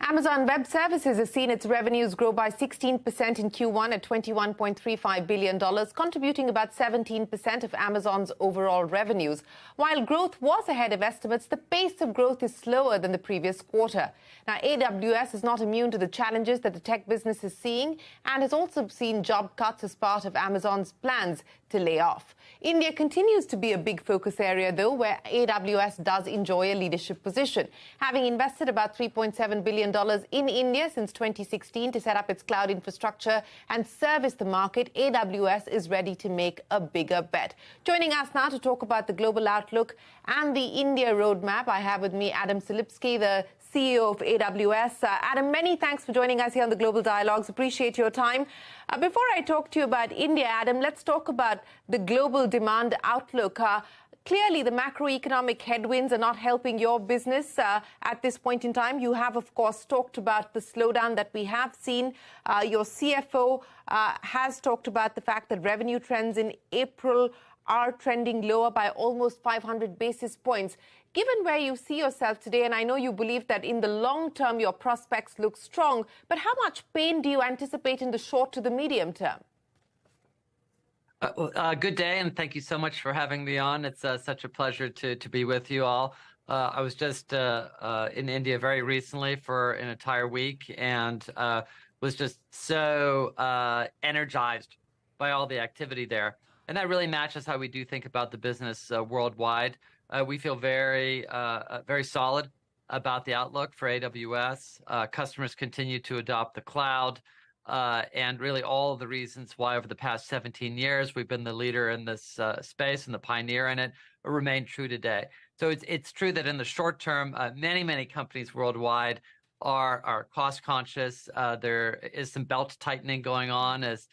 Amazon Web Services has seen its revenues grow by 16% in Q1 at $21.35 billion, contributing about 17% of Amazon's overall revenues. While growth was ahead of estimates, the pace of growth is slower than the previous quarter. Now, AWS is not immune to the challenges that the tech business is seeing and has also seen job cuts as part of Amazon's plans to lay off. India continues to be a big focus area, though, where AWS does enjoy a leadership position. Having invested about $3.7 billion in India since 2016 to set up its cloud infrastructure and service the market, AWS is ready to make a bigger bet. Joining us now to talk about the global outlook and the India roadmap, I have with me Adam Selipsky, the CEO of AWS. Adam, many thanks for joining us here on the Global Dialogues. Appreciate your time. Before I talk to you about India, Adam, let's talk about the global demand outlook. Clearly, the macroeconomic headwinds are not helping your business at this point in time. You have, of course, talked about the slowdown that we have seen. Your CFO has talked about the fact that revenue trends in April are trending lower by almost 500 basis points. Given where you see yourself today, and I know you believe that in the long term your prospects look strong, but how much pain do you anticipate in the short to the medium term? Good day, and thank you so much for having me on. It's such a pleasure to be with you all. I was just in India very recently for an entire week and was just so energized by all the activity there. And that really matches how we do think about the business worldwide. We feel very solid about the outlook for AWS. Customers continue to adopt the cloud. And really all of the reasons why over the past 17 years we've been the leader in this space and the pioneer in it remain true today. So it's true that in the short term, many companies worldwide are cost conscious. There is some belt tightening going on as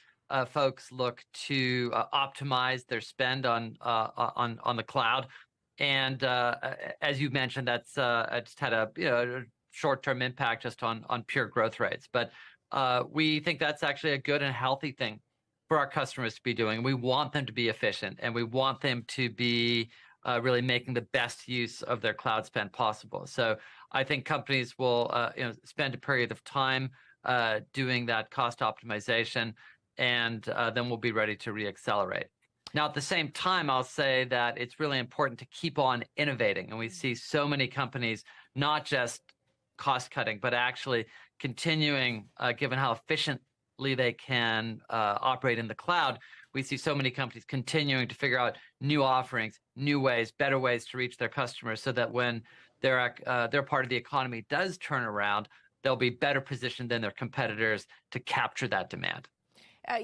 folks look to optimize their spend on the cloud. And as you mentioned, that's just had a short-term impact just on pure growth rates. But we think that's actually a good and healthy thing for our customers to be doing. We want them to be efficient, and we want them to be really making the best use of their cloud spend possible. So I think companies will spend a period of time doing that cost optimization, and then we'll be ready to reaccelerate. Now, at the same time, I'll say that it's really important to keep on innovating. And we see so many companies not just cost cutting, but actually continuing, given how efficiently they can operate in the cloud, we see so many companies continuing to figure out new offerings, new ways, better ways to reach their customers so that when their part of the economy does turn around, they'll be better positioned than their competitors to capture that demand.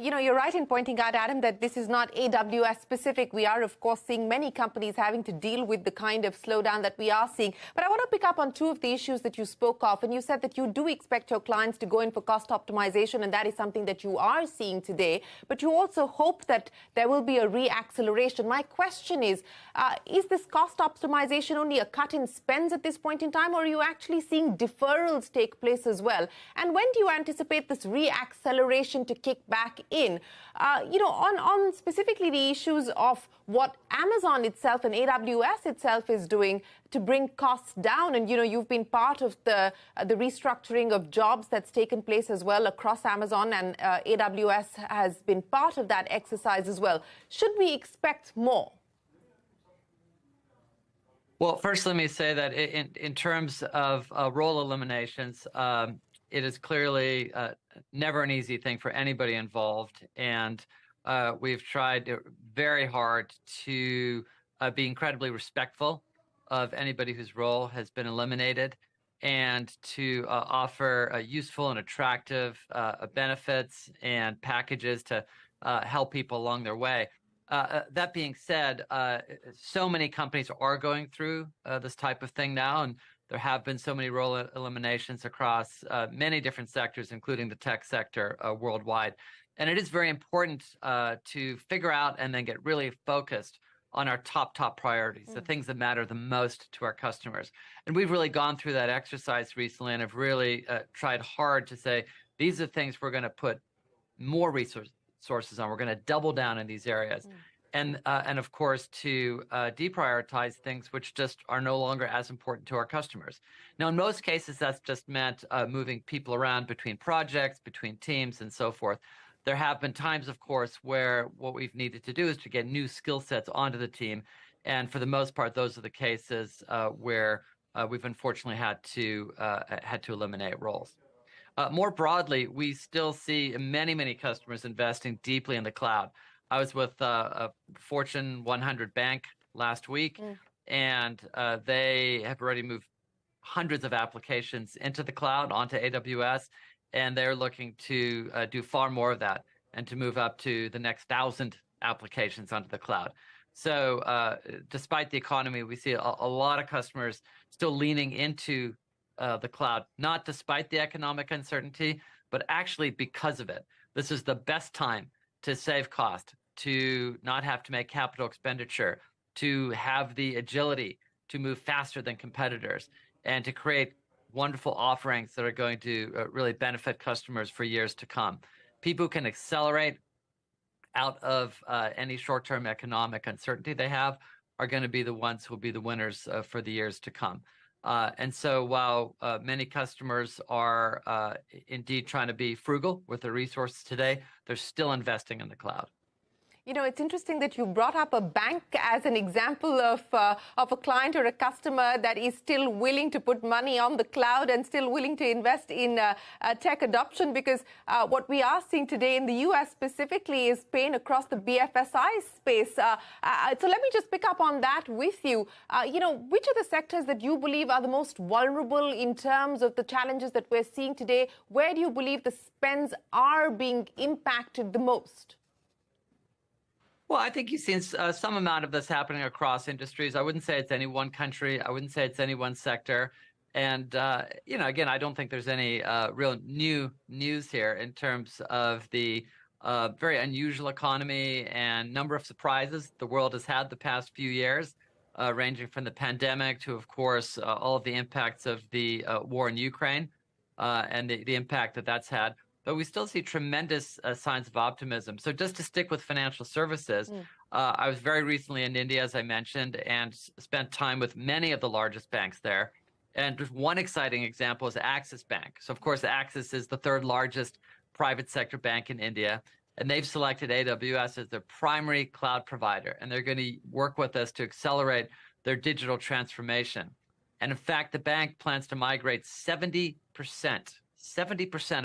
You're right in pointing out, Adam, that this is not AWS specific. We are, of course, seeing many companies having to deal with the kind of slowdown that we are seeing. But I want to pick up on two of the issues that you spoke of. And you said that you do expect your clients to go in for cost optimization, and that is something that you are seeing today. But you also hope that there will be a reacceleration. My question is this cost optimization only a cut in spends at this point in time, or are you actually seeing deferrals take place as well? And when do you anticipate this reacceleration to kick back in? On specifically the issues of what Amazon itself and AWS itself is doing to bring costs down. And, you've been part of the restructuring of jobs that's taken place as well across Amazon, and AWS has been part of that exercise as well. Should we expect more? Well, first, let me say that in terms of role eliminations, it is clearly never an easy thing for anybody involved. And we've tried very hard to be incredibly respectful of anybody whose role has been eliminated and to offer useful and attractive benefits and packages to help people along their way. That being said, so many companies are going through this type of thing now, and there have been so many role eliminations across many different sectors, including the tech sector worldwide. And it is very important to figure out and then get really focused on our top priorities, the things that matter the most to our customers. And we've really gone through that exercise recently and have really tried hard to say, these are things we're going to put more resources on. We're going to double down in these areas. and of course to deprioritize things which just are no longer as important to our customers. Now, in most cases, that's just meant moving people around between projects, between teams, and so forth. There have been times, of course, where what we've needed to do is to get new skill sets onto the team, and for the most part, those are the cases where we've unfortunately had to eliminate roles. More broadly, we still see many customers investing deeply in the cloud. I was with a Fortune 100 bank last week, and they have already moved hundreds of applications into the cloud onto AWS, and they're looking to do far more of that and to move up to the next 1,000 applications onto the cloud. So despite the economy, we see a lot of customers still leaning into the cloud, not despite the economic uncertainty, but actually because of it. This is the best time to save cost, to not have to make capital expenditure, to have the agility to move faster than competitors, and to create wonderful offerings that are going to really benefit customers for years to come. People who can accelerate out of any short-term economic uncertainty they have are going to be the ones who will be the winners for the years to come. And so while many customers are indeed trying to be frugal with their resources today, they're still investing in the cloud. You know, it's interesting that you brought up a bank as an example of a client or a customer that is still willing to put money on the cloud and still willing to invest in tech adoption, because what we are seeing today in the U.S. specifically is pain across the BFSI space. So let me just pick up on that with you. You know, which are the sectors that you believe are the most vulnerable in terms of the challenges that we're seeing today? Where do you believe the spends are being impacted the most? Well, I think you've seen some amount of this happening across industries. I wouldn't say it's any one country. I wouldn't say it's any one sector. And, you know, again, I don't think there's any real new news here in terms of the very unusual economy and number of surprises the world has had the past few years, ranging from the pandemic to, of course, all of the impacts of the war in Ukraine and the impact that that's had. But we still see tremendous signs of optimism. So just to stick with financial services, I was very recently in India, as I mentioned, and spent time with many of the largest banks there. And just one exciting example is Axis Bank. So, of course, Axis is the third largest private sector bank in India, and they've selected AWS as their primary cloud provider. And they're going to work with us to accelerate their digital transformation. And in fact, the bank plans to migrate 70%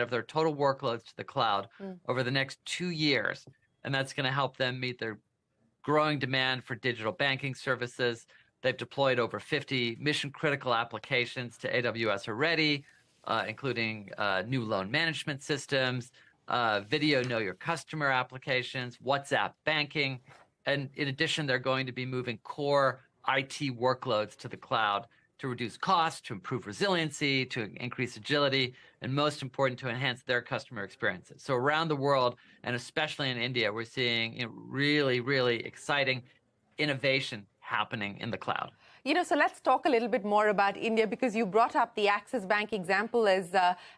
of their total workloads to the cloud over the next 2 years. And that's going to help them meet their growing demand for digital banking services. They've deployed over 50 mission-critical applications to AWS already, including new loan management systems, video know your customer applications, WhatsApp banking. And in addition, they're going to be moving core IT workloads to the cloud to reduce costs, to improve resiliency, to increase agility, and most important, to enhance their customer experiences. So around the world, and especially in India, we're seeing really exciting innovation happening in the cloud. You know, so let's talk a little bit more about India, because you brought up the Axis Bank example as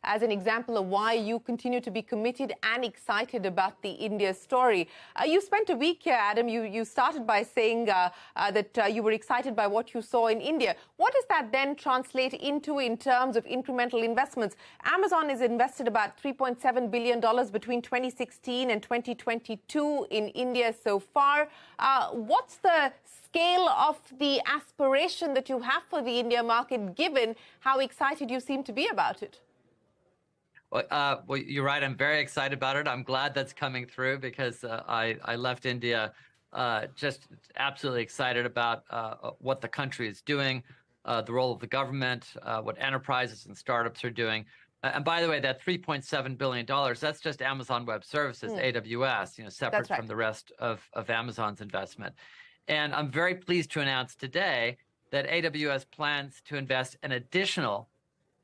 an example of why you continue to be committed and excited about the India story. You spent a week here, Adam. You started by saying that you were excited by what you saw in India. What does that then translate into in terms of incremental investments? Amazon has invested about $3.7 billion between 2016 and 2022 in India so far. What's the scale of the aspiration that you have for the India market, given how excited you seem to be about it? Well, you're right. I'm very excited about it. I'm glad that's coming through, because I left India just absolutely excited about what the country is doing, the role of the government, what enterprises and startups are doing. And by the way, that $3.7 billion, that's just Amazon Web Services, AWS, you know, separate from the rest of Amazon's investment. And I'm very pleased to announce today that AWS plans to invest an additional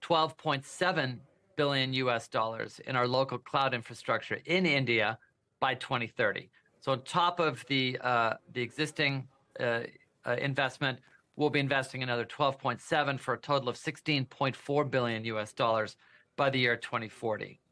$12.7 billion in our local cloud infrastructure in India by 2030. So on top of the existing investment, we'll be investing another 12.7 for a total of $16.4 billion by the year 2030.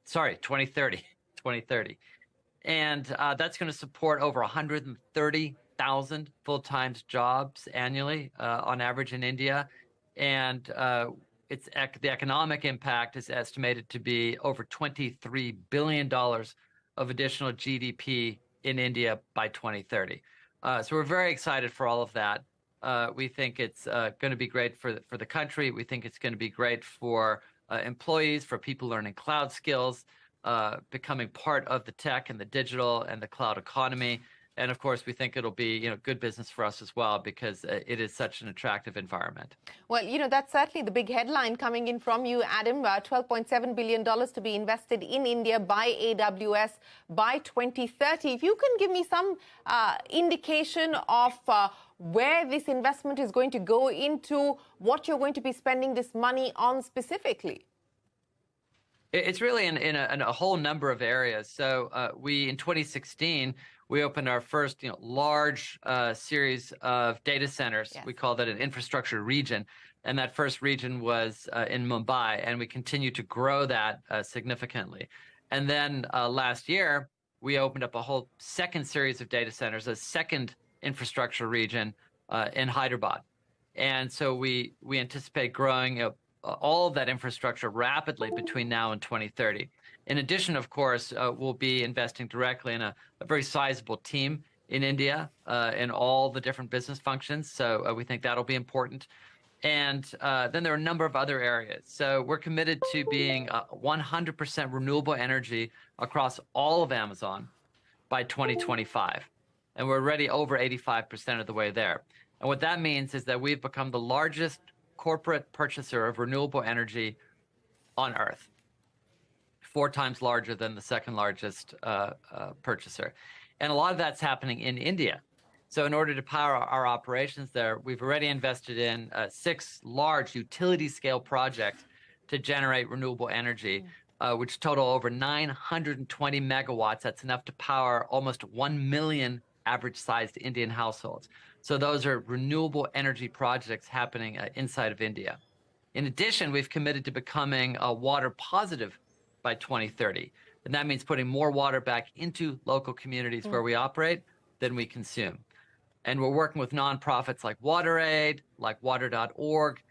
And that's going to support over 130,000 full-time jobs annually on average in India. And the economic impact is estimated to be over $23 billion of additional GDP in India by 2030. So we're very excited for all of that. We think it's going to be great for the country. We think it's going to be great for employees, for people learning cloud skills, becoming part of the tech and the digital and the cloud economy. And of course, we think it'll be, good business for us as well, because it is such an attractive environment. Well, that's certainly the big headline coming in from you, Adam. $12.7 billion to be invested in India by AWS by 2030. If you can give me some indication of where this investment is going to go into, what you're going to be spending this money on specifically. It's really in a whole number of areas. So in 2016, we opened our first large series of data centers. Yes. We call that an infrastructure region. And that first region was in Mumbai, and we continue to grow that significantly. And then last year, we opened up a whole second series of data centers, a second infrastructure region in Hyderabad. And so we anticipate growing all of that infrastructure rapidly between now and 2030. In addition, of course, we'll be investing directly in a very sizable team in India in all the different business functions. So we think that'll be important. And then there are a number of other areas. So we're committed to being 100% renewable energy across all of Amazon by 2025. And we're already over 85% of the way there. And what that means is that we've become the largest corporate purchaser of renewable energy on Earth, 4 times larger than the second largest purchaser. And a lot of that's happening in India. So in order to power our operations there, we've already invested in 6 large utility scale projects to generate renewable energy, which total over 920 megawatts. That's enough to power almost 1 million average sized Indian households. So those are renewable energy projects happening inside of India. In addition, we've committed to becoming water positive by 2030. And that means putting more water back into local communities where we operate than we consume. And we're working with nonprofits like WaterAid, like water.org,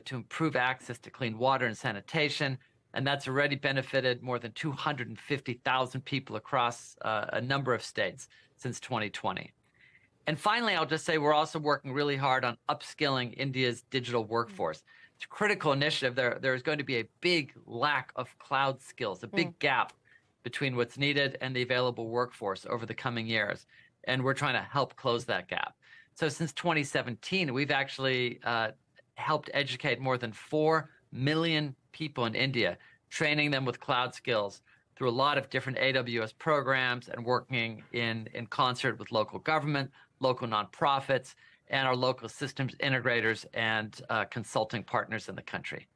to improve access to clean water and sanitation. And that's already benefited more than 250,000 people across a number of states since 2020. And finally, I'll just say we're also working really hard on upskilling India's digital workforce. It's a critical initiative. There's going to be a big lack of cloud skills, a big gap between what's needed and the available workforce over the coming years. And we're trying to help close that gap. So since 2017, we've actually helped educate more than 4 million people in India, training them with cloud skills through a lot of different AWS programs and working in concert with local government, local nonprofits, and our local systems integrators and consulting partners in the country.